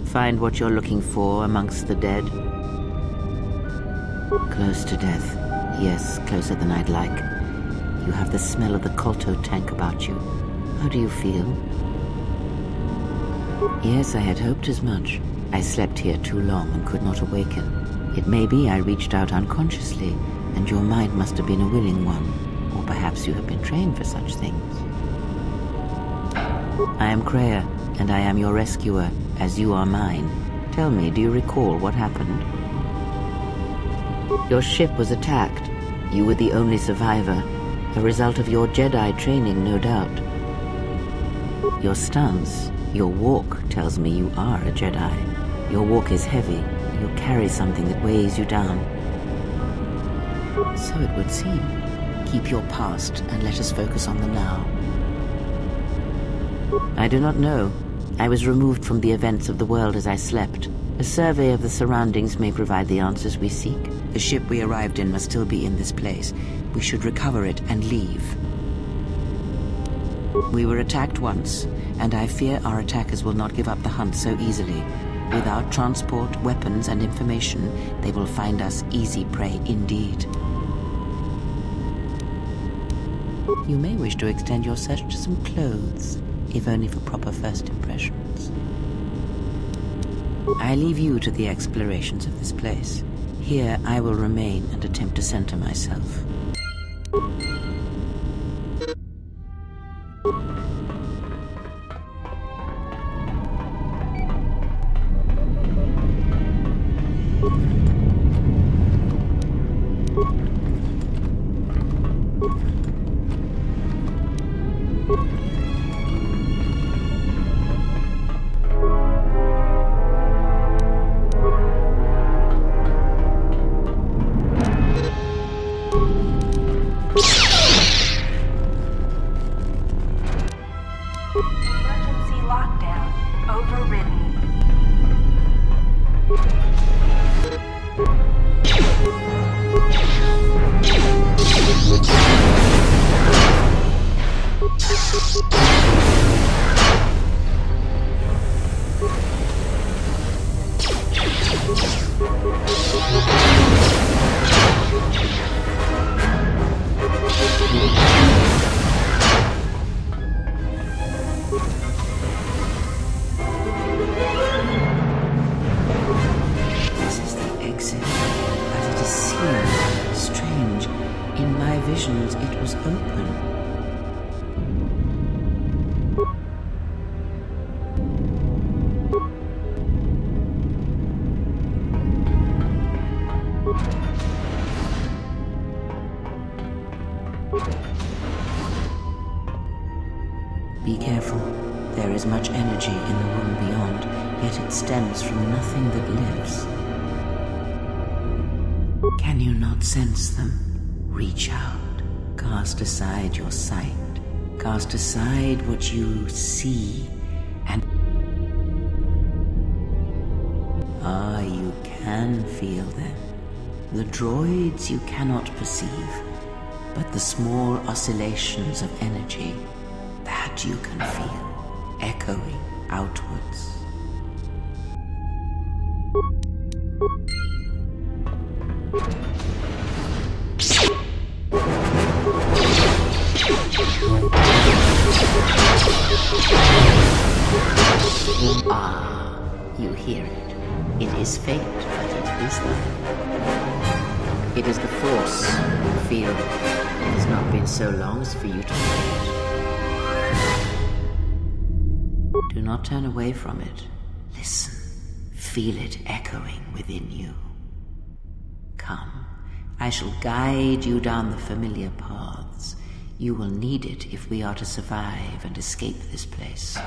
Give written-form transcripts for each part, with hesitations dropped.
Find what you're looking for amongst the dead? Close to death. Yes, closer than I'd like. You have the smell of the Kolto tank about you. How do you feel? Yes, I had hoped as much. I slept here too long and could not awaken. It may be I reached out unconsciously, and your mind must have been a willing one. Or perhaps you have been trained for such things. I am Kreia, and I am your rescuer, as you are mine. Tell me, do you recall what happened? Your ship was attacked. You were the only survivor, a result of your Jedi training, no doubt. Your stance, your walk tells me you are a Jedi. Your walk is heavy. You carry something that weighs you down. So it would seem. Keep your past and let us focus on the now. I do not know. I was removed from the events of the world as I slept. A survey of the surroundings may provide the answers we seek. The ship we arrived in must still be in this place. We should recover it and leave. We were attacked once, and I fear our attackers will not give up the hunt so easily. Without transport, weapons, and information, they will find us easy prey indeed. You may wish to extend your search to some clothes, if only for proper first impressions. I leave you to the explorations of this place. Here I will remain and attempt to center myself. It was open. Be careful. There is much energy in the room beyond, yet it stems from nothing that lives. Can you not sense them? Reach out. Cast aside your sight. Cast aside what you see, and you can feel them. The droids you cannot perceive, but the small oscillations of energy that you can feel, echoing outwards. You hear it. It is faint, but it is there. It is the Force. Feel. It has not been so long as for you to feel it. Do not turn away from it. Listen. Feel it echoing within you. Come. I shall guide you down the familiar path. You will need it if we are to survive and escape this place.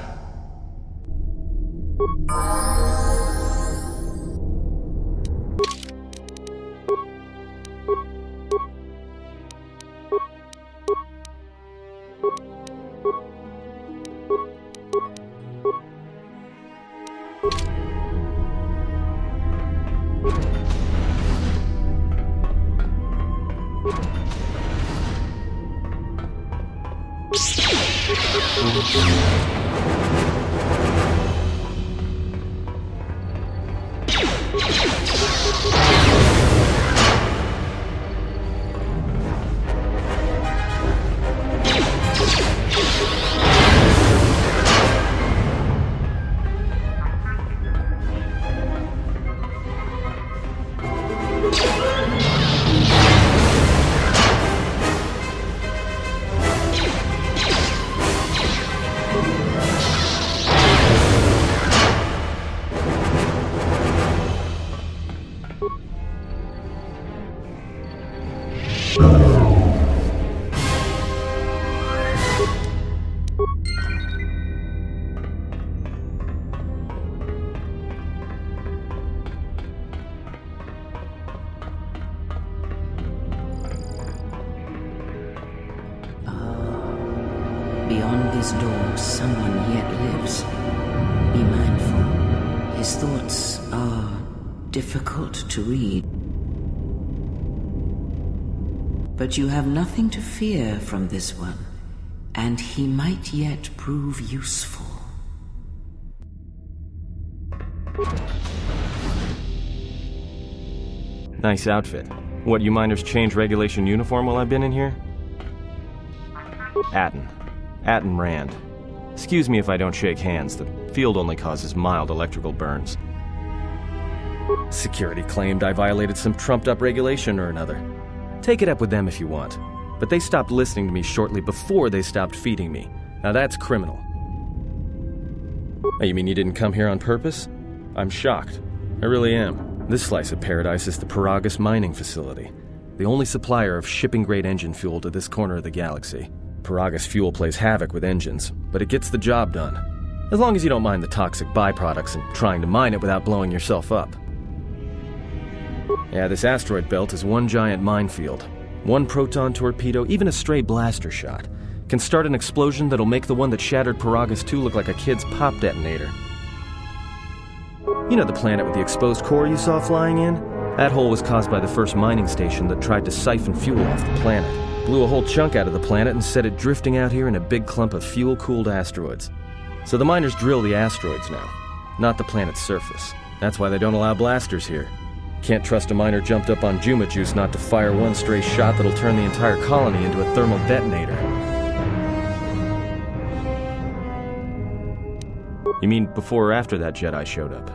Beyond this door, someone yet lives. Be mindful. His thoughts are difficult to read. But you have nothing to fear from this one, and he might yet prove useful. Nice outfit. What, you miners change regulation uniform while I've been in here? Atton Rand. Excuse me if I don't shake hands. The field only causes mild electrical burns. Security claimed I violated some trumped-up regulation or another. Take it up with them if you want. But they stopped listening to me shortly before they stopped feeding me. Now that's criminal. Oh, you mean you didn't come here on purpose? I'm shocked. I really am. This slice of paradise is the Paragus mining facility, the only supplier of shipping-grade engine fuel to this corner of the galaxy. Paragus fuel plays havoc with engines, but it gets the job done. As long as you don't mind the toxic byproducts and trying to mine it without blowing yourself up. Yeah, this asteroid belt is one giant minefield. One proton torpedo, even a stray blaster shot, can start an explosion that'll make the one that shattered Paragus 2 look like a kid's pop detonator. You know the planet with the exposed core you saw flying in? That hole was caused by the first mining station that tried to siphon fuel off the planet. Blew a whole chunk out of the planet and set it drifting out here in a big clump of fuel-cooled asteroids. So the miners drill the asteroids now, not the planet's surface. That's why they don't allow blasters here. Can't trust a miner jumped up on Juma juice not to fire one stray shot that'll turn the entire colony into a thermal detonator. You mean before or after that Jedi showed up?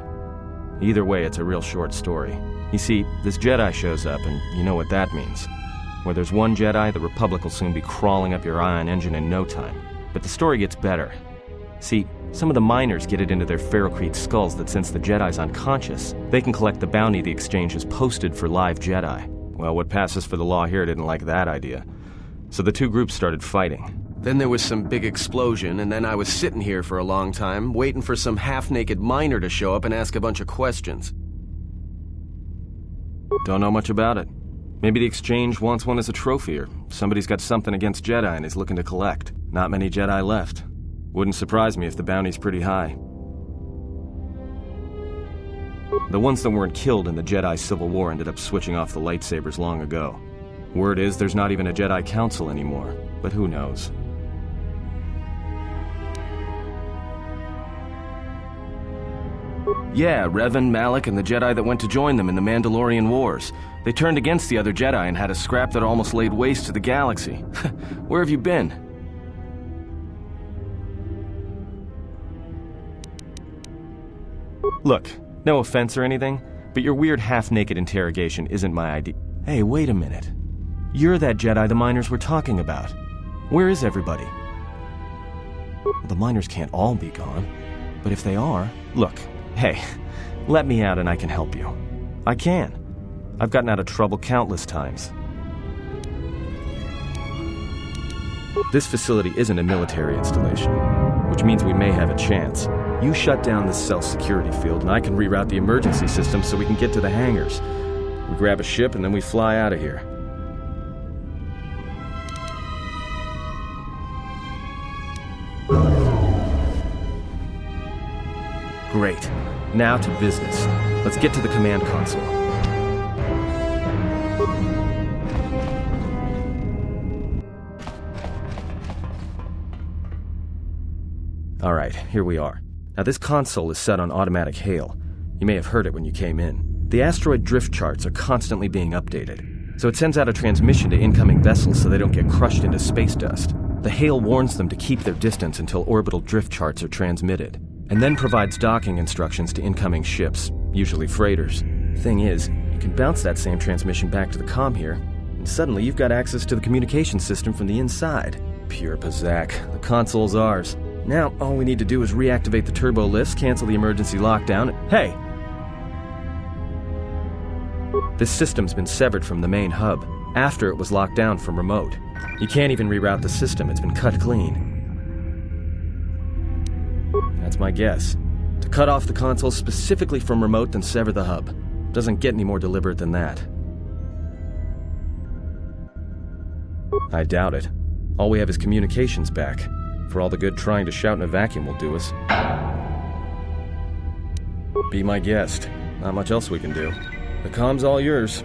Either way, it's a real short story. You see, this Jedi shows up, and you know what that means. Where there's one Jedi, the Republic will soon be crawling up your ion engine in no time. But the story gets better. See, some of the miners get it into their ferrocrete skulls that since the Jedi's unconscious, they can collect the bounty the exchange has posted for live Jedi. Well, what passes for the law here didn't like that idea. So the two groups started fighting. Then there was some big explosion, and then I was sitting here for a long time, waiting for some half-naked miner to show up and ask a bunch of questions. Don't know much about it. Maybe the exchange wants one as a trophy, or somebody's got something against Jedi and is looking to collect. Not many Jedi left. Wouldn't surprise me if the bounty's pretty high. The ones that weren't killed in the Jedi Civil War ended up switching off the lightsabers long ago. Word is there's not even a Jedi Council anymore, but who knows? Yeah, Revan, Malak, and the Jedi that went to join them in the Mandalorian Wars. They turned against the other Jedi and had a scrap that almost laid waste to the galaxy. Where have you been? Look, no offense or anything, but your weird half-naked interrogation isn't my idea. Hey, wait a minute. You're that Jedi the miners were talking about. Where is everybody? The miners can't all be gone, but if they are... Look, hey, let me out and I can help you. I can. I've gotten out of trouble countless times. This facility isn't a military installation, which means we may have a chance. You shut down the self-security field, and I can reroute the emergency system so we can get to the hangars. We grab a ship, and then we fly out of here. Great. Now to business. Let's get to the command console. Alright, here we are. Now this console is set on automatic hail. You may have heard it when you came in. The asteroid drift charts are constantly being updated, so it sends out a transmission to incoming vessels so they don't get crushed into space dust. The hail warns them to keep their distance until orbital drift charts are transmitted, and then provides docking instructions to incoming ships, usually freighters. Thing is, you can bounce that same transmission back to the comm here, and suddenly you've got access to the communication system from the inside. Pure pizzazz. The console's ours. Now, all we need to do is reactivate the turbo lifts, cancel the emergency lockdown. Hey! This system's been severed from the main hub, after it was locked down from remote. You can't even reroute the system, it's been cut clean. That's my guess. To cut off the console specifically from remote, then sever the hub. Doesn't get any more deliberate than that. I doubt it. All we have is communications back. For all the good trying to shout in a vacuum will do us. Be my guest. Not much else we can do. The comm's all yours.